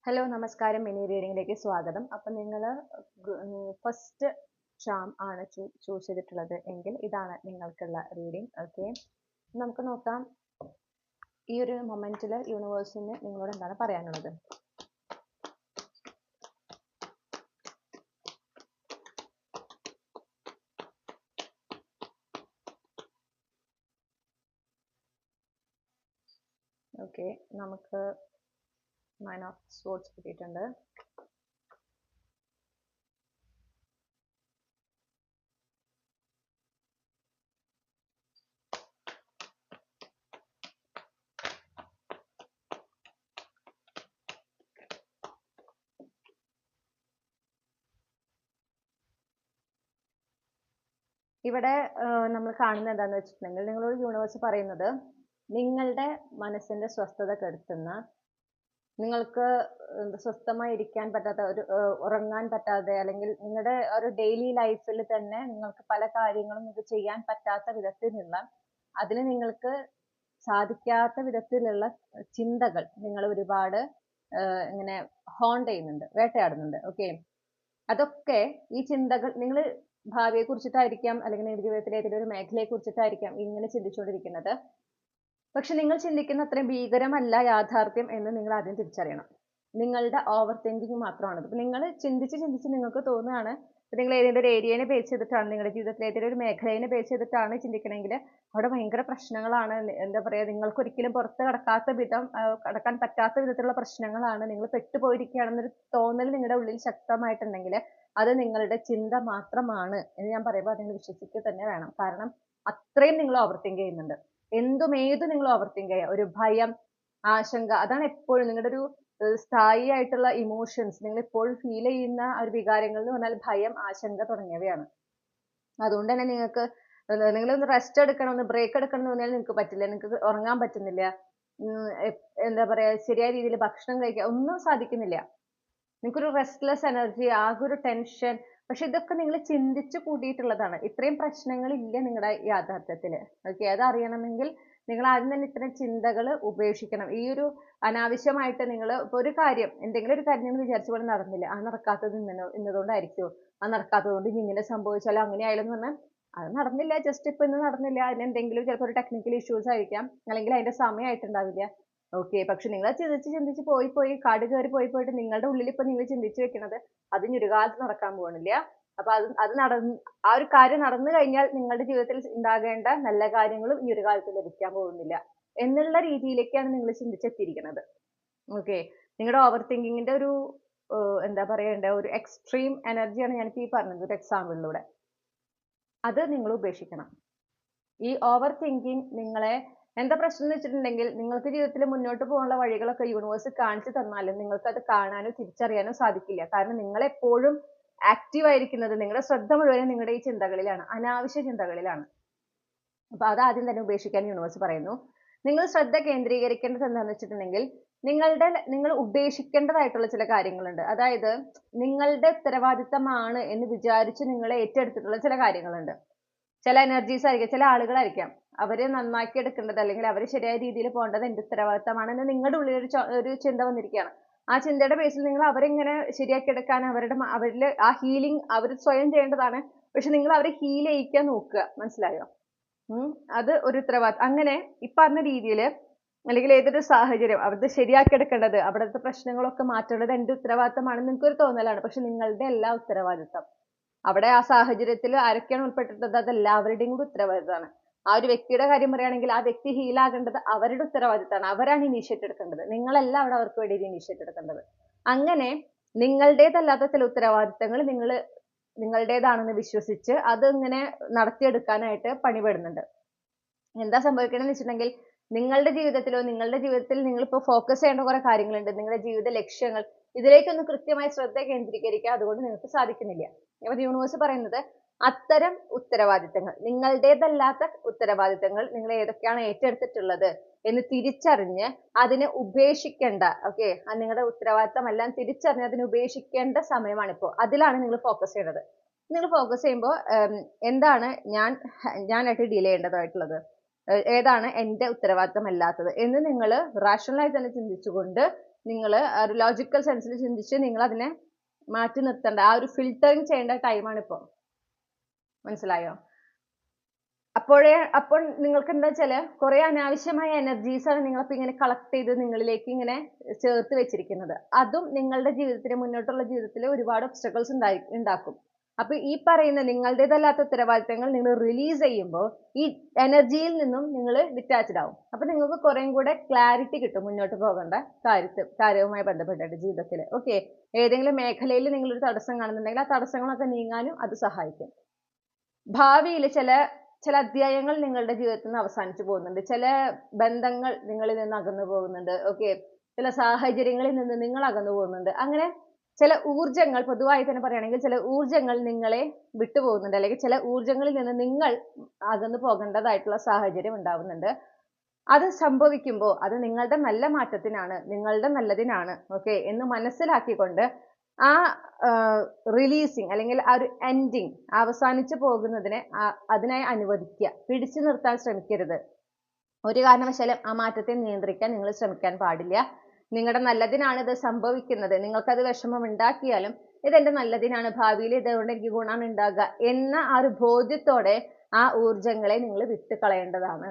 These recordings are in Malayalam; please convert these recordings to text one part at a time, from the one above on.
ഹലോ നമസ്കാരം മിനി റീഡിങ്ങിലേക്ക് സ്വാഗതം. അപ്പം നിങ്ങൾ ഫസ്റ്റ് ചാം ആണ് ചൂസ് ചെയ്തിട്ടുള്ളത് എങ്കിൽ ഇതാണ് നിങ്ങൾക്കുള്ള റീഡിംഗ്. ഓക്കെ, നമുക്ക് നോക്കാം ഈ ഒരു മൊമെന്റിൽ യൂണിവേഴ്സിന് നിങ്ങളോട് എന്താണ് പറയാനുള്ളത്. ഓക്കെ, നമുക്ക് 9 ഓഫ് സ്വോർഡ്സ് കിട്ടിയിട്ടുണ്ട്. ഇവിടെ നമ്മൾ കാണുന്നത് എന്താണെന്ന് വെച്ചിട്ടുണ്ടെങ്കിൽ നിങ്ങളോട് യൂണിവേഴ്സ് പറയുന്നത് നിങ്ങളുടെ മനസ്സിന്റെ സ്വസ്ഥത കെടുത്തുന്ന, നിങ്ങൾക്ക് സ്വസ്ഥമായി ഇരിക്കാൻ പറ്റാത്ത ഒരു ഉറങ്ങാൻ പറ്റാതെ, അല്ലെങ്കിൽ നിങ്ങളുടെ ഒരു ഡെയിലി ലൈഫിൽ തന്നെ നിങ്ങൾക്ക് പല കാര്യങ്ങളും നിങ്ങൾക്ക് ചെയ്യാൻ പറ്റാത്ത വിധത്തിലുള്ള, അതിന് നിങ്ങൾക്ക് സാധിക്കാത്ത വിധത്തിലുള്ള ചിന്തകൾ നിങ്ങൾ ഒരുപാട് ഇങ്ങനെ ഹോണ്ട് ചെയ്യുന്നുണ്ട്, വേട്ടയാടുന്നുണ്ട്. ഓക്കെ, അതൊക്കെ ഈ ചിന്തകൾ നിങ്ങൾ ഭാവിയെ കുറിച്ചിട്ടായിരിക്കാം, അല്ലെങ്കിൽ നിങ്ങളുടെ ജീവിതത്തിലെ ഏതെങ്കിലും ഒരു മേഖലയെ കുറിച്ചിട്ടായിരിക്കാം ഇങ്ങനെ ചിന്തിച്ചുകൊണ്ടിരിക്കുന്നത്. പക്ഷെ നിങ്ങൾ ചിന്തിക്കുന്ന അത്രയും ഭീകരമല്ല യാഥാർത്ഥ്യം എന്ന് നിങ്ങൾ ആദ്യം തിരിച്ചറിയണം. നിങ്ങളുടെ ഓവർ തിങ്കിങ് മാത്രമാണ്. ഇപ്പൊ നിങ്ങൾ ചിന്തിച്ച് നിങ്ങൾക്ക് തോന്നുകയാണ്, നിങ്ങൾ ഏതെങ്കിലും ഒരു ഏരിയനെ ബേസ് ചെയ്തിട്ടാണ്, നിങ്ങളുടെ ജീവിതത്തിലെ ഏതെങ്കിലും ഒരു മേഖലയെ ബേസ് ചെയ്തിട്ടാണ് ചിന്തിക്കണമെങ്കിൽ അവിടെ ഭയങ്കര പ്രശ്നങ്ങളാണ്. എന്താ പറയാ, നിങ്ങൾക്ക് ഒരിക്കലും പുറത്ത് കടക്കാത്ത വിധം, കടക്കാൻ പറ്റാത്ത വിധത്തിലുള്ള പ്രശ്നങ്ങളാണ്, നിങ്ങൾ പെട്ടുപോയിരിക്കുകയാണെന്നൊരു തോന്നൽ നിങ്ങളുടെ ഉള്ളിൽ ശക്തമായിട്ടുണ്ടെങ്കിൽ അത് നിങ്ങളുടെ ചിന്ത മാത്രമാണ് എന്ന് ഞാൻ പറയുമ്പോൾ അത് നിങ്ങൾ വിശ്വസിക്കുക തന്നെ വേണം. കാരണം അത്രയും നിങ്ങൾ ഓവർ തിങ്ക് ചെയ്യുന്നുണ്ട്. ഏതും നിങ്ങൾ ഓവർ തിങ്ക് ചെയ്യുക. ഒരു ഭയം, ആശങ്ക, അതാണ് എപ്പോഴും നിങ്ങളുടെ ഒരു സ്ഥായി ആയിട്ടുള്ള ഇമോഷൻസ്. നിങ്ങൾ എപ്പോഴും ഫീൽ ചെയ്യുന്ന ഒരു വികാരങ്ങൾ എന്ന് പറഞ്ഞാൽ ഭയം, ആശങ്ക തുടങ്ങിയവയാണ്. അതുകൊണ്ട് തന്നെ നിങ്ങൾക്ക് നിങ്ങളൊന്ന് റെസ്റ്റ് എടുക്കണം, ഒന്ന് ബ്രേക്ക് എടുക്കണം എന്ന് പറഞ്ഞാൽ നിങ്ങൾക്ക് പറ്റില്ല. നിങ്ങൾക്ക് ഉറങ്ങാൻ പറ്റുന്നില്ല, എന്താ പറയാ, ശരിയായ രീതിയിൽ ഭക്ഷണം കഴിക്കാൻ ഒന്നും സാധിക്കുന്നില്ല. നിങ്ങൾക്കൊരു റെസ്റ്റ്ലെസ് എനർജി, ആകെ ഒരു ടെൻഷൻ. പക്ഷെ ഇതൊക്കെ നിങ്ങൾ ചിന്തിച്ചു കൂട്ടിയിട്ടുള്ളതാണ്. ഇത്രയും പ്രശ്നങ്ങൾ ഇല്ല നിങ്ങളുടെ യാഥാർത്ഥ്യത്തില്. ഓക്കെ, അത് അറിയണമെങ്കിൽ നിങ്ങൾ ആദ്യം തന്നെ ഇത്തരം ചിന്തകൾ ഉപേക്ഷിക്കണം. ഈ ഒരു അനാവശ്യമായിട്ട് നിങ്ങൾ ഇപ്പൊ ഒരു കാര്യം, എന്തെങ്കിലും ഒരു കാര്യം നിങ്ങൾ വിചാരിച്ച പോലെ നടന്നില്ല, അത് നടക്കാത്തത് ഇന്നതുകൊണ്ടായിരിക്കുമോ, അത് നടക്കാത്തത് കൊണ്ട് ഇനി ഇങ്ങനെ സംഭവിച്ചാലോ അങ്ങനെ ആയാലും എന്ന് പറഞ്ഞാൽ അത് നടന്നില്ല, ജസ്റ്റ് ഇപ്പൊ ഇന്ന് നടന്നില്ല, അതിന് എന്തെങ്കിലും ചിലപ്പോൾ ഒരു ടെക്നിക്കൽ ഇഷ്യൂസ് ആയിരിക്കാം, അല്ലെങ്കിൽ അതിന്റെ സമയമായിട്ടുണ്ടാവില്ല. ഓക്കെ, പക്ഷെ നിങ്ങൾ ചിന്തിച്ച് പോയി കാട് കയറി പോയിട്ട് നിങ്ങളുടെ ഉള്ളിൽ ഇപ്പൊ നിങ്ങൾ ചിന്തിച്ചു വെക്കുന്നത് അത് ഇനി ഒരു കാലത്ത് നടക്കാൻ പോകുന്നില്ല. അപ്പൊ അത് ആ ഒരു കാര്യം നടന്നു കഴിഞ്ഞാൽ നിങ്ങളുടെ ജീവിതത്തിൽ ഉണ്ടാകേണ്ട നല്ല കാര്യങ്ങളും ഈ ഒരു കാലത്ത് ലഭിക്കാൻ പോകുന്നില്ല എന്നുള്ള രീതിയിലേക്കാണ് നിങ്ങൾ ചിന്തിച്ചെത്തിയിരിക്കുന്നത്. ഓക്കെ, നിങ്ങളുടെ ഓവർ തിങ്കിങ്ങിന്റെ ഒരു എന്താ പറയണ്ട, ഒരു എക്സ്ട്രീം എനർജിയാണ് ഞാനിപ്പോ ഈ പറഞ്ഞത് ഒരു എക്സാമ്പിളിലൂടെ. അത് നിങ്ങൾ ഉപേക്ഷിക്കണം. ഈ ഓവർ തിങ്കിങ് നിങ്ങളെ എന്താ പ്രശ്നം എന്ന് വെച്ചിട്ടുണ്ടെങ്കിൽ, നിങ്ങൾക്ക് ജീവിതത്തിൽ മുന്നോട്ട് പോകാനുള്ള വഴികളൊക്കെ യൂണിവേഴ്സ് കാണിച്ചു തന്നാലും നിങ്ങൾക്ക് അത് കാണാനോ തിരിച്ചറിയാനോ സാധിക്കില്ല. കാരണം നിങ്ങൾ എപ്പോഴും ആക്റ്റീവ് ആയിരിക്കുന്നത്, നിങ്ങളുടെ ശ്രദ്ധ മുഴുവനും നിങ്ങളുടെ ഈ ചിന്തകളിലാണ്, അനാവശ്യ ചിന്തകളിലാണ്. അപ്പൊ അത് ആദ്യം തന്നെ ഉപേക്ഷിക്കാൻ യൂണിവേഴ്സ് പറയുന്നു. നിങ്ങൾ ശ്രദ്ധ കേന്ദ്രീകരിക്കേണ്ടത് എന്താണെന്ന് വെച്ചിട്ടുണ്ടെങ്കിൽ, നിങ്ങൾ ഉപേക്ഷിക്കേണ്ടതായിട്ടുള്ള ചില കാര്യങ്ങളുണ്ട്. അതായത് നിങ്ങളുടെ ഉത്തരവാദിത്തമാണ് എന്ന് വിചാരിച്ച് നിങ്ങൾ ഏറ്റെടുത്തിട്ടുള്ള ചില കാര്യങ്ങളുണ്ട്. ചില എനർജീസ് ആയിരിക്കാം, ചില ആളുകളായിരിക്കാം, അവരെ നന്നാക്കി എടുക്കേണ്ടത് അല്ലെങ്കിൽ അവർ ശരിയായ രീതിയിൽ പോകേണ്ടത് എന്റെ ഉത്തരവാദിത്തമാണെന്ന് നിങ്ങളുടെ ഉള്ളിൽ ഒരു ചിന്ത വന്നിരിക്കുകയാണ്. ആ ചിന്തയുടെ ബേസിൽ നിങ്ങൾ അവരെങ്ങനെ ശരിയാക്കി എടുക്കാൻ, അവരിൽ ആ ഹീലിംഗ് അവർ സ്വയം ചെയ്യേണ്ടതാണ്. പക്ഷെ നിങ്ങൾ അവരെ ഹീൽ ചെയ്യിക്കാൻ നോക്കുക. മനസ്സിലായോ? അത് ഒരു ഉത്തരവാദിത്തം. അങ്ങനെ ഈ പറഞ്ഞ രീതിയിൽ അല്ലെങ്കിൽ ഏതൊരു സാഹചര്യം അവരുടെ ശരിയാക്കി എടുക്കേണ്ടത്, അവിടുത്തെ പ്രശ്നങ്ങളൊക്കെ മാറ്റേണ്ടത് എന്റെ ഉത്തരവാദിത്തമാണെന്ന് നിങ്ങൾക്കൊരു തോന്നലാണ്. പക്ഷെ നിങ്ങളുടെ എല്ലാ ഉത്തരവാദിത്തം അവിടെ ആ സാഹചര്യത്തിൽ ആരൊക്കെയാണ് ഉൾപ്പെട്ടിട്ടുള്ളത് അത് എല്ലാവരുടെയും കൂടി ഉത്തരവാദിത്തമാണ്. ആ ഒരു വ്യക്തിയുടെ കാര്യം പറയുകയാണെങ്കിൽ ആ വ്യക്തി ഹീലാകേണ്ടത് അവരുടെ ഉത്തരവാദിത്തമാണ്. അവരാണ് ഇനീഷ്യേറ്റ് എടുക്കേണ്ടത്. നിങ്ങളല്ല അവിടെ അവർക്ക് വേണ്ടി ഇനീഷ്യേറ്റ് എടുക്കേണ്ടത്. അങ്ങനെ നിങ്ങളുടേതല്ലാത്ത ചില ഉത്തരവാദിത്തങ്ങൾ നിങ്ങളുടേതാണെന്ന് വിശ്വസിച്ച് അത് ഇങ്ങനെ നടത്തിയെടുക്കാനായിട്ട് പണിപെടുന്നുണ്ട്. എന്താ സംഭവിക്കണമെന്ന് വെച്ചിട്ടുണ്ടെങ്കിൽ, നിങ്ങളുടെ ജീവിതത്തിൽ നിങ്ങളിപ്പോൾ ഫോക്കസ് ചെയ്യേണ്ട കുറെ കാര്യങ്ങളുണ്ട്. നിങ്ങളുടെ ജീവിത ലക്ഷ്യങ്ങൾ, ഇതിലേക്കൊന്നും കൃത്യമായി ശ്രദ്ധ കേന്ദ്രീകരിക്കാൻ അതുകൊണ്ട് നിങ്ങൾക്ക് സാധിക്കുന്നില്ല. അപ്പൊ യൂണിവേഴ്സ് പറയുന്നത് അത്തരം ഉത്തരവാദിത്തങ്ങൾ, നിങ്ങളുടേതല്ലാത്ത ഉത്തരവാദിത്തങ്ങൾ നിങ്ങൾ ഏതൊക്കെയാണ് ഏറ്റെടുത്തിട്ടുള്ളത് എന്ന് തിരിച്ചറിഞ്ഞ് അതിനെ ഉപേക്ഷിക്കേണ്ട. ഓക്കെ, നിങ്ങളുടെ ഉത്തരവാദിത്തം എല്ലാം തിരിച്ചറിഞ്ഞ് അതിനെ ഉപേക്ഷിക്കേണ്ട സമയമാണിപ്പോൾ. അതിലാണ് നിങ്ങൾ ഫോക്കസ് ചെയ്യേണ്ടത്. നിങ്ങൾ ഫോക്കസ് ചെയ്യുമ്പോൾ എന്താണ് ഞാനായിട്ട് ഡീൽ ചെയ്യേണ്ടതായിട്ടുള്ളത്, ഏതാണ് എന്റെ ഉത്തരവാദിത്തം അല്ലാത്തത് എന്ന് നിങ്ങൾ റാഷണലായി തന്നെ ചിന്തിച്ചുകൊണ്ട് നിങ്ങൾ ഒരു ലോജിക്കൽ സെൻസിൽ ചിന്തിച്ച് നിങ്ങൾ അതിനെ മാറ്റി നിർത്തേണ്ട ആ ഒരു ഫിൽറ്ററിങ് ചെയ്യേണ്ട ടൈമാണ് ഇപ്പോൾ. മനസ്സിലായോ? അപ്പോൾ നിങ്ങൾക്ക് എന്താ വെച്ചാൽ കുറെ അനാവശ്യമായ എനർജീസ് ആണ് നിങ്ങളിപ്പോൾ ഇങ്ങനെ കളക്ട് ചെയ്ത് നിങ്ങളിലേക്ക് ഇങ്ങനെ ചേർത്ത് വെച്ചിരിക്കുന്നത്. അതും നിങ്ങളുടെ ജീവിതത്തിന് മുന്നോട്ടുള്ള ജീവിതത്തിൽ ഒരുപാട് ഒബ്സ്റ്റക്കിൾസ് ഉണ്ടാക്കും. അപ്പൊ ഈ പറയുന്ന നിങ്ങളുടേതല്ലാത്ത ഉത്തരവാദിത്തങ്ങൾ നിങ്ങൾ റിലീസ് ചെയ്യുമ്പോൾ ഈ എനർജിയിൽ നിന്നും നിങ്ങൾ ഡിറ്റാച്ച്ഡ് ആവും. അപ്പൊ നിങ്ങൾക്ക് കുറേം കൂടെ ക്ലാരിറ്റി കിട്ടും മുന്നോട്ട് പോകേണ്ട കാര്യവുമായി ബന്ധപ്പെട്ടിട്ട് ജീവിതത്തിൽ. ഓക്കെ, ഏതെങ്കിലും മേഖലയിൽ നിങ്ങളൊരു തടസ്സം കാണുന്നുണ്ടെങ്കിൽ ആ തടസ്സങ്ങളൊക്കെ നീങ്ങാനും അത് സഹായിക്കും. ഭാവിയിൽ ചില അധ്യായങ്ങൾ നിങ്ങളുടെ ജീവിതത്തിൽ നിന്ന് അവസാനിച്ചു പോകുന്നുണ്ട്. ചില ബന്ധങ്ങൾ നിങ്ങളിൽ നിന്ന് അകന്നു പോകുന്നുണ്ട്. ഓക്കെ, ചില സാഹചര്യങ്ങളിൽ നിന്ന് നിങ്ങൾ അകന്നു പോകുന്നുണ്ട്. അങ്ങനെ ചില ഊർജങ്ങൾ, പൊതുവായി തന്നെ പറയുകയാണെങ്കിൽ ചില ഊർജങ്ങൾ നിങ്ങളെ വിട്ടുപോകുന്നുണ്ട്, അല്ലെങ്കിൽ ചില ഊർജങ്ങളിൽ നിന്ന് നിങ്ങൾ അകന്നു പോകേണ്ടതായിട്ടുള്ള സാഹചര്യം ഉണ്ടാവുന്നുണ്ട്. അത് സംഭവിക്കുമ്പോൾ അത് നിങ്ങളുടെ നല്ല മാറ്റത്തിനാണ്, നിങ്ങളുടെ നല്ലതിനാണ്, ഓക്കെ എന്ന് മനസ്സിലാക്കിക്കൊണ്ട് ആ റിലീസിങ് അല്ലെങ്കിൽ ആ ഒരു എൻഡിങ്, അവസാനിച്ചു പോകുന്നതിനെ അതിനായി അനുവദിക്കുക. പിടിച്ചു നിർത്താൻ ശ്രമിക്കരുത്. ഒരു കാരണവശാലും ആ മാറ്റത്തെ നിയന്ത്രിക്കാൻ നിങ്ങൾ ശ്രമിക്കാൻ പാടില്ല. നിങ്ങളുടെ നല്ലതിനാണ് ഇത് സംഭവിക്കുന്നത്, നിങ്ങൾക്കത് വിഷമം ഉണ്ടാക്കിയാലും ഇതെന്റെ നല്ലതിനാണ്, ഭാവിയിൽ ഇതുകൊണ്ട് എനിക്ക് ഗുണമാണ് ഉണ്ടാകുക എന്ന ആ ഒരു ബോധ്യത്തോടെ ആ ഊർജങ്ങളെ നിങ്ങൾ വിട്ടുകളയേണ്ടതാണ്.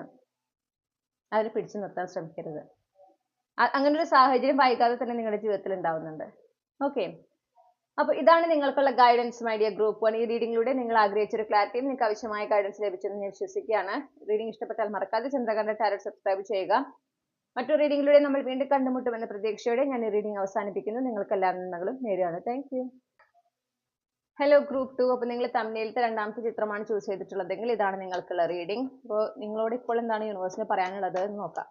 അതിനെ പിടിച്ചു നിർത്താൻ ശ്രമിക്കരുത്. അങ്ങനെ ഒരു സാഹചര്യം വൈകാതെ തന്നെ നിങ്ങളുടെ ജീവിതത്തിൽ ഉണ്ടാവുന്നുണ്ട്. ഓക്കെ, അപ്പോൾ ഇതാണ് നിങ്ങൾക്കുള്ള ഗൈഡൻസ് മൈ ഡിയർ ഗ്രൂപ്പ് 1. ഈ റീഡിങ്ങിലൂടെ നിങ്ങൾ ആഗ്രഹിച്ചൊരു ക്ലാരിറ്റിയും നിങ്ങൾക്ക് ആവശ്യമായ ഗൈഡൻസ് ലഭിച്ചെന്ന് ഞാൻ വിശ്വസിക്കുകയാണ്. റീഡിംഗ് ഇഷ്ടപ്പെട്ടാൽ മറക്കാതെ ചന്ദ്രകാന്ത ടാരോ സബ്സ്ക്രൈബ് ചെയ്യുക. മറ്റൊരു റീഡിങ്ങിലൂടെ നമ്മൾ വീണ്ടും കണ്ടുമുട്ടുമെന്ന പ്രതീക്ഷയോടെ ഞാൻ ഈ റീഡിംഗ് അവസാനിപ്പിക്കുന്നു. നിങ്ങൾക്ക് എല്ലാ നന്മകളും നേരുകയാണ്. Thank you. Hello group 2. അപ്പോൾ നിങ്ങൾ തമ്മിലത്തെ രണ്ടാമത്തെ ചിത്രമാണ് ചൂസ് ചെയ്തിട്ടുള്ളതെങ്കിൽ ഇതാണ് നിങ്ങൾക്കുള്ള റീഡിംഗ്. അപ്പോൾ നിങ്ങളോട് ഇപ്പോൾ എന്താണ് യൂണിവേഴ്സിന് പറയാനുള്ളത് എന്ന് നോക്കാം.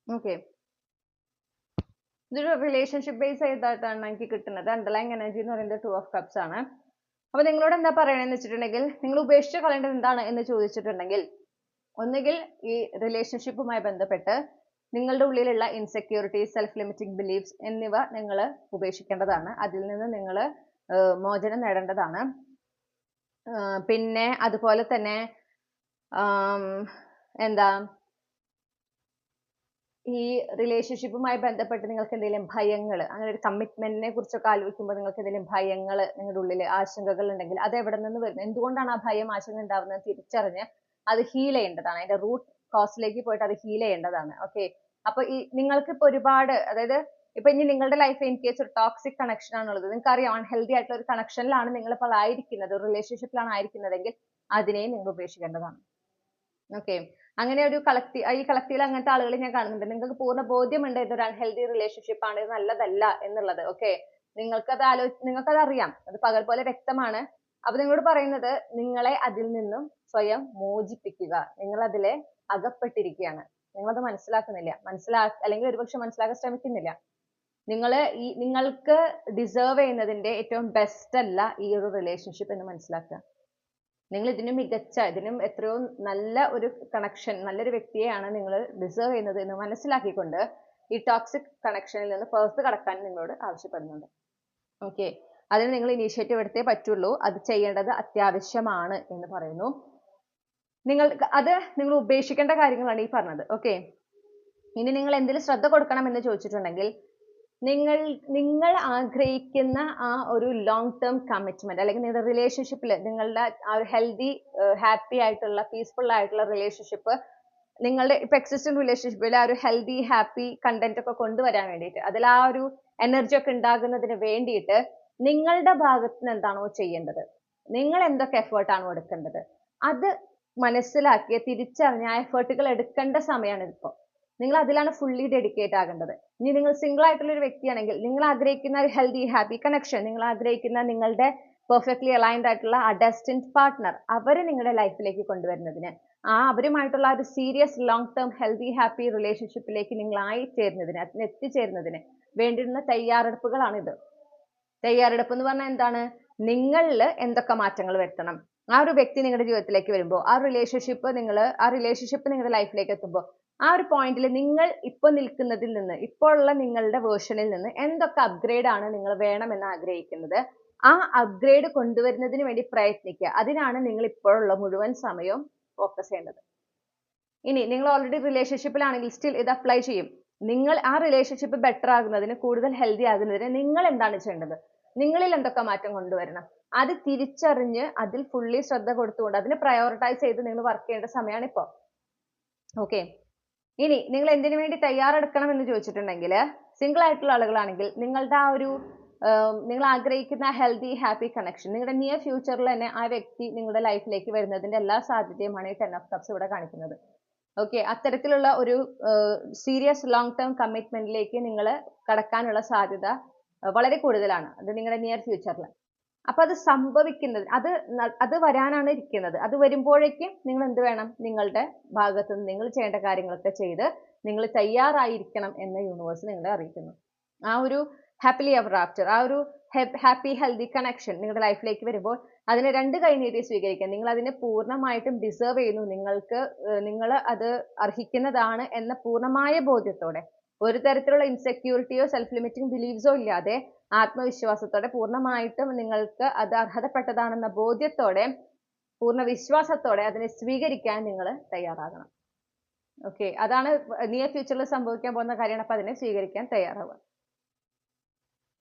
ഓക്കെ, ഇതൊരു റിലേഷൻഷിപ്പ് ബേസ് ചെയ്തിട്ടാണ് എനിക്ക് കിട്ടുന്നത്. അണ്ടർലൈൻ എനർജി എന്ന് പറയുന്നത് 2 ഓഫ് കപ്സ് ആണ്. അപ്പോൾ നിങ്ങളോട് എന്താ പറയണമെന്ന് വെച്ചിട്ടുണ്ടെങ്കിൽ, നിങ്ങൾ ഉപേക്ഷിച്ച് കളയേണ്ടത് എന്താണ് എന്ന് ചോദിച്ചിട്ടുണ്ടെങ്കിൽ, ഒന്നുകിൽ ഈ റിലേഷൻഷിപ്പുമായി ബന്ധപ്പെട്ട് നിങ്ങളുടെ ഉള്ളിലുള്ള ഇൻസെക്യൂരിറ്റീസ്, സെൽഫ് ലിമിറ്റിംഗ് ബിലീഫ്സ് എന്നിവ നിങ്ങൾ ഉപേക്ഷിക്കേണ്ടതാണ്. അതിൽ നിന്ന് നിങ്ങൾ മോചനം നേടേണ്ടതാണ്. പിന്നെ അതുപോലെ തന്നെ എന്താ, ഈ റിലേഷൻഷിപ്പുമായി ബന്ധപ്പെട്ട് നിങ്ങൾക്ക് എന്തെങ്കിലും ഭയങ്ങൾ, അങ്ങനെ ഒരു കമ്മിറ്റ്മെന്റിനെ കുറിച്ചൊക്കെ ആലോചിക്കുമ്പോൾ നിങ്ങൾക്ക് എന്തെങ്കിലും ഭയങ്ങൾ, നിങ്ങളുടെ ഉള്ളിൽ ആശങ്കകൾ ഉണ്ടെങ്കിൽ അത് എവിടെ നിന്ന് വരുന്നത്, എന്തുകൊണ്ടാണ് ആ ഭയം, ആശങ്ക ഉണ്ടാവുന്നത് തിരിച്ചറിഞ്ഞ് അത് ഹീൽ ചെയ്യേണ്ടതാണ്. അതിന്റെ റൂട്ട് കോസിലേക്ക് പോയിട്ട് അത് ഹീൽ ചെയ്യേണ്ടതാണ്. ഓക്കെ, അപ്പൊ ഈ നിങ്ങൾക്ക് ഇപ്പൊ ഒരുപാട്, അതായത് ഇപ്പൊ ഇനി നിങ്ങളുടെ ലൈഫ് ഇൻ കേസ് ഒരു ടോക്സിക് കണക്ഷൻ ആണുള്ളത്, നിങ്ങൾക്ക് അറിയാം അൺഹെൽത്തി ആയിട്ടുള്ള ഒരു കണക്ഷനിലാണ് നിങ്ങളിപ്പോൾ ആയിരിക്കുന്നത്, ഒരു റിലേഷൻഷിപ്പിലാണ് ആയിരിക്കുന്നതെങ്കിൽ അതിനെയും നിങ്ങൾ ഉപേക്ഷിക്കേണ്ടതാണ്. ഓക്കെ, അങ്ങനെ ഒരു ഈ കളക്റ്റീവിൽ അങ്ങനത്തെ ആളുകളെ ഞാൻ കാണുന്നുണ്ട്. നിങ്ങൾക്ക് പൂർണ്ണ ബോധ്യമുണ്ട് ഇതൊരു അൺഹെൽത്തി റിലേഷൻഷിപ്പ് ആണ്, ഇത് നല്ലതല്ല എന്നുള്ളത്. ഓക്കെ, നിങ്ങൾക്കത് അറിയാം, അത് പകൽ പോലെ വ്യക്തമാണ്. അപ്പൊ നിങ്ങളോട് പറയുന്നത് നിങ്ങളെ അതിൽ നിന്നും സ്വയം മോചിപ്പിക്കുക. നിങ്ങൾ അതിലെ അകപ്പെട്ടിരിക്കുകയാണ്, നിങ്ങളത് മനസ്സിലാക്കുന്നില്ല, അല്ലെങ്കിൽ ഒരുപക്ഷെ മനസ്സിലാക്കാൻ ശ്രമിക്കുന്നില്ല. നിങ്ങൾക്ക് ഡിസേർവ് ചെയ്യുന്നതിന്റെ ഏറ്റവും ബെസ്റ്റ് അല്ല ഈ ഒരു റിലേഷൻഷിപ്പ് എന്ന് മനസ്സിലാക്കുക. നിങ്ങൾ ഇതിനും മികച്ച, ഇതിനും എത്രയോ നല്ല ഒരു കണക്ഷൻ, നല്ലൊരു വ്യക്തിയെയാണ് നിങ്ങൾ ഡിസേർവ് ചെയ്യുന്നത് എന്ന് മനസ്സിലാക്കിക്കൊണ്ട് ഈ ടോക്സിക് കണക്ഷനിൽ നിന്ന് പുറത്ത് കടക്കാൻ നിങ്ങളോട് ആവശ്യപ്പെടുന്നുണ്ട്. ഓക്കെ, അതിന് നിങ്ങൾ ഇനീഷ്യേറ്റീവ് എടുത്തേ പറ്റുള്ളൂ, അത് ചെയ്യേണ്ടത് അത്യാവശ്യമാണ് എന്ന് പറയുന്നു. നിങ്ങൾ ഉപേക്ഷിക്കേണ്ട കാര്യങ്ങളാണ് ഈ പറഞ്ഞത്. ഓക്കെ, ഇനി നിങ്ങൾ എന്തിൽ ശ്രദ്ധ കൊടുക്കണം എന്ന് ചോദിച്ചിട്ടുണ്ടെങ്കിൽ, നിങ്ങൾ ആഗ്രഹിക്കുന്ന ആ ഒരു ലോങ് ടേം കമ്മിറ്റ്മെന്റ്, അല്ലെങ്കിൽ നിങ്ങളുടെ റിലേഷൻഷിപ്പിൽ നിങ്ങളുടെ ആ ഒരു ഹെൽത്തി, ഹാപ്പി ആയിട്ടുള്ള, പീസ്ഫുൾ ആയിട്ടുള്ള റിലേഷൻഷിപ്പ്, നിങ്ങളുടെ ഇപ്പൊ എക്സിസ്റ്റിംഗ് റിലേഷൻഷിപ്പിൽ ആ ഒരു ഹെൽത്തി, ഹാപ്പി കണ്ടന്റ് ഒക്കെ കൊണ്ടുവരാൻ വേണ്ടിയിട്ട്, അതിൽ ആ ഒരു എനർജി ഒക്കെ ഉണ്ടാകുന്നതിന് വേണ്ടിയിട്ട് നിങ്ങളുടെ ഭാഗത്ത് നിന്ന് എന്താണോ ചെയ്യേണ്ടത്, നിങ്ങൾ എന്തൊക്കെ എഫേർട്ടാണോ എടുക്കേണ്ടത്, അത് മനസ്സിലാക്കിയ തിരിച്ചറിഞ്ഞ ആ എഫേർട്ടുകൾ എടുക്കേണ്ട സമയമാണ് ഇതിപ്പോ. നിങ്ങൾ അതിലാണ് ഫുള്ളി ഡെഡിക്കേറ്റ് ആകേണ്ടത്. ഇനി നിങ്ങൾ സിംഗിൾ ആയിട്ടുള്ള ഒരു വ്യക്തിയാണെങ്കിൽ, നിങ്ങൾ ആഗ്രഹിക്കുന്ന ഒരു ഹെൽത്തി, ഹാപ്പി കണക്ഷൻ, നിങ്ങൾ ആഗ്രഹിക്കുന്ന നിങ്ങളുടെ പെർഫെക്റ്റ്ലി അലൈൻഡ് ആയിട്ടുള്ള ആ ഡെസ്റ്റിൻഡ് പാർട്ട്ണർ, അവരെ നിങ്ങളുടെ ലൈഫിലേക്ക് കൊണ്ടുവരുന്നതിന്, അവരുമായിട്ടുള്ള ഒരു serious long term healthy happy റിലേഷൻഷിപ്പിലേക്ക് നിങ്ങൾ എത്തിച്ചേരുന്നതിന് വേണ്ടിയിരുന്ന തയ്യാറെടുപ്പുകളാണിത്. തയ്യാറെടുപ്പ് എന്ന് പറഞ്ഞാൽ എന്താണ്? നിങ്ങളിൽ എന്തൊക്കെ മാറ്റങ്ങൾ വരുത്തണം, ആ ഒരു വ്യക്തി നിങ്ങളുടെ ജീവിതത്തിലേക്ക് വരുമ്പോൾ, ആ റിലേഷൻഷിപ്പ് നിങ്ങളുടെ ലൈഫിലേക്ക് എത്തുമ്പോൾ, ആ ഒരു പോയിന്റിൽ നിങ്ങൾ ഇപ്പോൾ നിൽക്കുന്നതിൽ നിന്ന്, ഇപ്പോൾ ഉള്ള നിങ്ങളുടെ വേർഷനിൽ നിന്ന് എന്തൊക്കെ അപ്ഗ്രേഡ് ആണ് നിങ്ങൾ വേണമെന്ന് ആഗ്രഹിക്കുന്നത്, ആ അപ്ഗ്രേഡ് കൊണ്ടുവരുന്നതിന് വേണ്ടി പ്രയത്നിക്കുക. അതിനാണ് നിങ്ങൾ ഇപ്പോഴുള്ള മുഴുവൻ സമയവും ഫോക്കസ് ചെയ്യേണ്ടത്. ഇനി നിങ്ങൾ ഓൾറെഡി റിലേഷൻഷിപ്പിലാണെങ്കിൽ സ്റ്റിൽ ഇത് അപ്ലൈ ചെയ്യും. നിങ്ങൾ ആ റിലേഷൻഷിപ്പ് ബെറ്റർ ആകുന്നതിന്, കൂടുതൽ ഹെൽത്തി ആകുന്നതിന് നിങ്ങൾ എന്താണ് ചെയ്യേണ്ടത്, നിങ്ങളിൽ എന്തൊക്കെ മാറ്റം കൊണ്ടുവരണം, അത് തിരിച്ചറിഞ്ഞ് അതിൽ ഫുള്ളി ശ്രദ്ധ കൊടുത്തുകൊണ്ട് അതിനെ പ്രയോറിറ്റൈസ് ചെയ്ത് നിങ്ങൾ വർക്ക് ചെയ്യേണ്ട സമയമാണ് ഇപ്പോൾ. ഓക്കെ, ഇനി നിങ്ങൾ എന്തിനു വേണ്ടി തയ്യാറെടുക്കണം എന്ന് ചോദിച്ചിട്ടുണ്ടെങ്കിൽ, സിംഗിൾ ആയിട്ടുള്ള ആളുകളാണെങ്കിൽ നിങ്ങളുടെ ആ ഒരു നിങ്ങൾ ആഗ്രഹിക്കുന്ന ഹെൽത്തി ഹാപ്പി കണക്ഷൻ നിങ്ങളുടെ നിയർ ഫ്യൂച്ചറിൽ തന്നെ ആ വ്യക്തി നിങ്ങളുടെ ലൈഫിലേക്ക് വരുന്നതിന്റെ എല്ലാ സാധ്യതയുമാണ് ഈ 10 of Cups ഇവിടെ കാണിക്കുന്നത്. ഓക്കെ, അത്തരത്തിലുള്ള ഒരു സീരിയസ് ലോങ് ടേം കമ്മിറ്റ്മെന്റിലേക്ക് നിങ്ങൾ കടക്കാനുള്ള സാധ്യത വളരെ കൂടുതലാണ്. അത് നിങ്ങളുടെ നിയർ ഫ്യൂച്ചറിൽ. അപ്പൊ അത് സംഭവിക്കുന്നത്, അത് വരാനാണ് ഇരിക്കുന്നത്. അത് വരുമ്പോഴേക്കും നിങ്ങൾ എന്ത് വേണം, നിങ്ങളുടെ ഭാഗത്ത് നിന്ന് നിങ്ങൾ ചെയ്യേണ്ട കാര്യങ്ങളൊക്കെ ചെയ്ത് നിങ്ങൾ തയ്യാറായിരിക്കണം എന്ന് യൂണിവേഴ്സ് നിങ്ങളെ അറിയിക്കുന്നു. ആ ഒരു ഹാപ്പിലി എവർ ആഫ്റ്റർ, ആ ഒരു ഹാപ്പി ഹെൽത്തി കണക്ഷൻ നിങ്ങളുടെ ലൈഫിലേക്ക് വരുമ്പോൾ അതിനെ 2 കൈ നീട്ടി സ്വീകരിക്കുക. നിങ്ങൾ അതിനെ പൂർണ്ണമായിട്ടും ഡിസേർവ് ചെയ്യുന്നു, നിങ്ങൾ അത് അർഹിക്കുന്നതാണ് എന്ന പൂർണ്ണമായ ബോധ്യത്തോടെ, ഒരു തരത്തിലുള്ള ഇൻസെക്യൂരിറ്റിയോ സെൽഫ് ലിമിറ്റിംഗ് ബിലീവ്സോ ഇല്ലാതെ ആത്മവിശ്വാസത്തോടെ പൂർണ്ണമായിട്ടും നിങ്ങൾക്ക് അത് അർഹതപ്പെട്ടതാണെന്ന ബോധ്യത്തോടെ, പൂർണ്ണ വിശ്വാസത്തോടെ അതിനെ സ്വീകരിക്കാൻ നിങ്ങൾ തയ്യാറാകണം. ഓക്കെ, അതാണ് നിയർ ഫ്യൂച്ചറിൽ സംഭവിക്കാൻ പോകുന്ന കാര്യമാണ്. അപ്പൊ അതിനെ സ്വീകരിക്കാൻ തയ്യാറാവുക.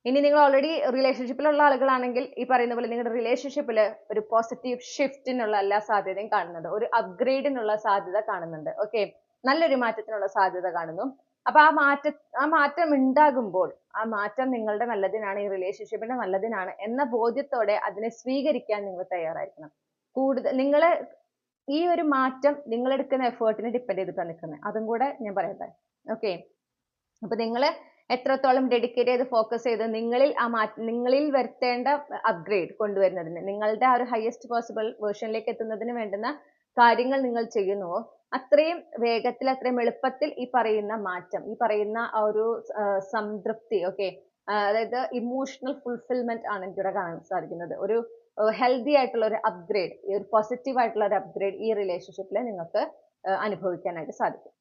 ഇനി നിങ്ങൾ ഓൾറെഡി റിലേഷൻഷിപ്പിലുള്ള ആളുകളാണെങ്കിൽ ഈ പറയുന്ന പോലെ നിങ്ങളുടെ റിലേഷൻഷിപ്പിൽ ഒരു പോസിറ്റീവ് ഷിഫ്റ്റിനുള്ള എല്ലാ സാധ്യതയും കാണുന്നുണ്ട്, ഒരു അപ്ഗ്രേഡിനുള്ള സാധ്യത കാണുന്നുണ്ട്. ഓക്കെ, നല്ലൊരു മാറ്റത്തിനുള്ള സാധ്യത കാണുന്നു. അപ്പൊ ആ മാറ്റം ഉണ്ടാകുമ്പോൾ ആ മാറ്റം നിങ്ങളുടെ നല്ലതിനാണ്, ഈ റിലേഷൻഷിപ്പിന്റെ നല്ലതിനാണ് എന്ന ബോധ്യത്തോടെ അതിനെ സ്വീകരിക്കാൻ നിങ്ങൾ തയ്യാറായിരിക്കണം. നിങ്ങൾ ഈ ഒരു മാറ്റം നിങ്ങൾ എടുക്കുന്ന എഫേർട്ടിനെ ഡിപ്പെൻഡ് ചെയ്തിട്ടാണ് നിൽക്കുന്നത്. അതും കൂടെ ഞാൻ പറയട്ടെ. ഓക്കെ, അപ്പൊ നിങ്ങൾ എത്രത്തോളം ഡെഡിക്കേറ്റ് ചെയ്ത് ഫോക്കസ് ചെയ്ത് നിങ്ങളിൽ വരുത്തേണ്ട അപ്ഗ്രേഡ് കൊണ്ടുവരുന്നതിന്, നിങ്ങളുടെ ആ ഒരു ഹയസ്റ്റ് പോസിബിൾ വേർഷനിലേക്ക് എത്തുന്നതിന് വേണ്ടുന്ന കാര്യങ്ങൾ നിങ്ങൾ ചെയ്യുന്നുവോ, അത്രയും വേഗത്തിൽ, അത്രയും എളുപ്പത്തിൽ ഈ പറയുന്ന മാറ്റം, ഈ പറയുന്ന ആ ഒരു സംതൃപ്തി, ഓക്കെ, അതായത് ഇമോഷണൽ ഫുൾഫിൽമെന്റ് ആണ് എനിക്കിവിടെ കാണാൻ സാധിക്കുന്നത്. ഒരു ഹെൽത്തി ആയിട്ടുള്ള ഒരു അപ്ഗ്രേഡ്, ഒരു പോസിറ്റീവ് ആയിട്ടുള്ള ഒരു അപ്ഗ്രേഡ് ഈ റിലേഷൻഷിപ്പിൽ നിങ്ങൾക്ക് അനുഭവിക്കാനായിട്ട് സാധിക്കും.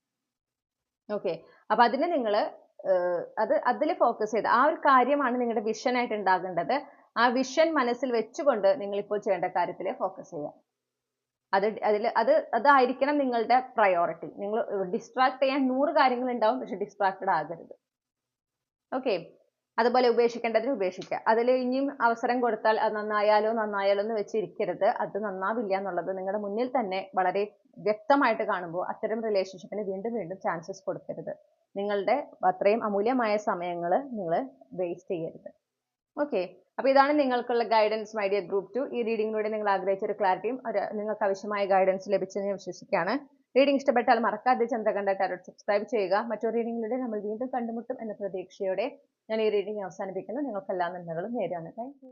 ഓക്കെ, അപ്പൊ അതിന് നിങ്ങൾ അതിൽ ഫോക്കസ് ചെയ്ത്, ആ ഒരു കാര്യമാണ് നിങ്ങളുടെ വിഷൻ ആയിട്ട് ഉണ്ടാകേണ്ടത്. ആ വിഷൻ മനസ്സിൽ വെച്ചുകൊണ്ട് നിങ്ങൾ ഇപ്പോൾ ചെയ്യേണ്ട കാര്യത്തിൽ ഫോക്കസ് ചെയ്യുക. അതായിരിക്കണം നിങ്ങളുടെ പ്രയോറിറ്റി. നിങ്ങൾ ഡിസ്ട്രാക്ട് ചെയ്യാൻ 100 കാര്യങ്ങൾ ഉണ്ടാവും, പക്ഷെ ഡിസ്ട്രാക്റ്റഡ് ആകരുത്. ഓക്കെ, അതുപോലെ ഉപേക്ഷിക്കേണ്ടതിന് ഉപേക്ഷിക്കുക. അതിൽ ഇനിയും അവസരം കൊടുത്താൽ അത് നന്നായാലോ എന്ന് വെച്ചിരിക്കരുത്. അത് നന്നാവില്ല എന്നുള്ളത് നിങ്ങളുടെ മുന്നിൽ തന്നെ വളരെ വ്യക്തമായിട്ട് കാണുമ്പോൾ അത്തരം റിലേഷൻഷിപ്പിന് വീണ്ടും വീണ്ടും ചാൻസസ് കൊടുക്കരുത്. നിങ്ങളുടെ അത്രയും അമൂല്യമായ സമയങ്ങൾ നിങ്ങൾ വേസ്റ്റ് ചെയ്യരുത്. ഓക്കെ, അപ്പൊ ഇതാണ് നിങ്ങൾക്കുള്ള ഗൈഡൻസ് മൈ ഡിയർ ഗ്രൂപ്പ് 2. ഈ റീഡിങ്ങിലൂടെ നിങ്ങൾ ആഗ്രഹിച്ച ഒരു ക്ലാരിറ്റിയും നിങ്ങൾക്ക് ആവശ്യമായ ഗൈഡൻസ് ലഭിച്ചെന്ന് ഞാൻ വിശ്വസിക്കുകയാണ്. റീഡിംഗ് ഇഷ്ടപ്പെട്ടാൽ മറക്കാതെ ചന്ദ്രകണ്ഠ ടാരോട്ട് സബ്സ്ക്രൈബ് ചെയ്യുക. മറ്റൊരു റീഡിങ്ങിലൂടെ നമ്മൾ വീണ്ടും കണ്ടുമുട്ടും എന്ന പ്രതീക്ഷയോടെ ഞാൻ ഈ റീഡിംഗ് അവസാനിപ്പിക്കുന്നു. നിങ്ങൾക്ക് എല്ലാ നന്മകളും നേരാണ്. Thank you.